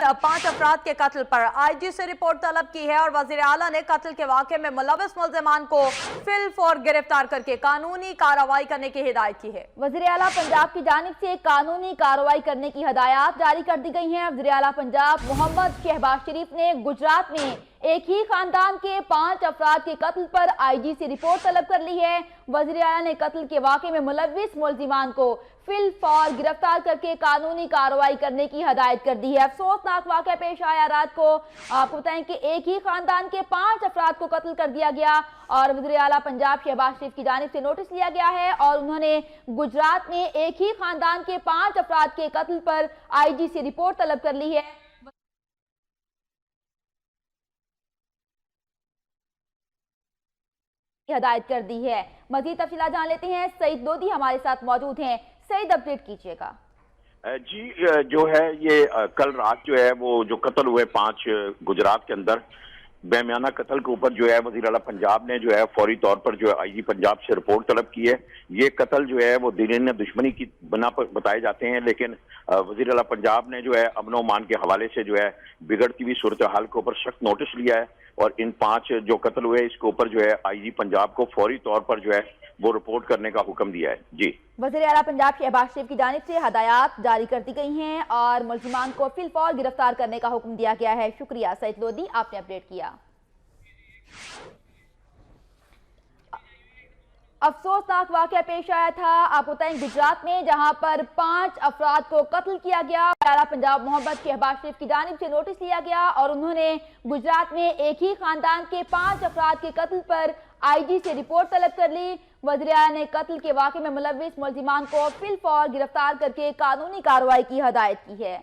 5 अफराद के कत्ल पर आईजी से रिपोर्ट तलब की है और वज़ीर आला ने कत्ल के वाक़े में मुलव्विस मुल्ज़िमान को फिलफौर गिरफ्तार करके कानूनी कार्रवाई करने की हिदायत की है। वज़ीर आला पंजाब की जानिब से कानूनी कार्रवाई करने की हिदायत जारी कर दी गई हैं। वज़ीर आला पंजाब मोहम्मद शहबाज शरीफ ने गुजरात में एक ही खानदान के 5 अफराद के कत्ल पर आईजी से रिपोर्ट तलब कर ली है। वज़ीर आला ने कत्ल के वाक़े में मुलव्विस मुल्ज़िमान को फिलफौर गिरफ्तार करके कानूनी कार्रवाई करने की हिदायत कर दी है। अफसोसनाक वाक़या पेश आया रात को। आपको बताएं कि एक ही खानदान के 5 अफराद को कत्ल कर दिया गया और वज़ीर आला पंजाब शहबाज शरीफ की जानिब से नोटिस लिया गया है और उन्होंने गुजरात में एक ही खानदान के 5 अफराद के कत्ल पर आईजी से रिपोर्ट तलब कर ली है। हिदायत कर दी है। मजीद तफसीलात जान लेते हैं। सईद लोधी हमारे साथ मौजूद हैं। सईद, अपडेट कीजिएगा। जी, जो है ये कल रात जो है वो जो कत्ल हुए 5 गुजरात के अंदर बेमियाना कत्ल के ऊपर जो है वज़ीर आला पंजाब ने जो है फौरी तौर पर जो है आईजी पंजाब से रिपोर्ट तलब की है। ये कत्ल जो है वो दीन दुश्मनी की बना पर बताए जाते हैं, लेकिन वज़ीर आला पंजाब ने जो है अमन अमान के हवाले से जो है बिगड़ती हुई सूरत हाल के ऊपर सख्त नोटिस लिया है और इन 5 जो कत्ल हुए इसके ऊपर जो है आईजी पंजाब को फौरी तौर पर जो है वो रिपोर्ट करने का हुक्म दिया है। जी, वज़ीर आला पंजाब शहबाज शरीफ की जानिब से हदायत जारी कर दी गई हैं और मुल्ज़िमान को फिलफौर गिरफ्तार करने का हुक्म दिया गया है। शुक्रिया सईद लोधी, आपने अपडेट किया। अफसोसनाक वाक़या पेश आया था। आपको बताएं गुजरात में जहां पर 5 अफराद को कत्ल किया गया। आला पंजाब मोहम्मद शहबाज शरीफ की जानिब से नोटिस लिया गया और उन्होंने गुजरात में एक ही खानदान के 5 अफराद के कत्ल पर आईजी से रिपोर्ट तलब कर ली। वज़ीर आला ने कत्ल के वाक़े में मुलव्विस मुल्ज़िमान को फिलफौर गिरफ्तार करके कानूनी कार्रवाई की हिदायत की है।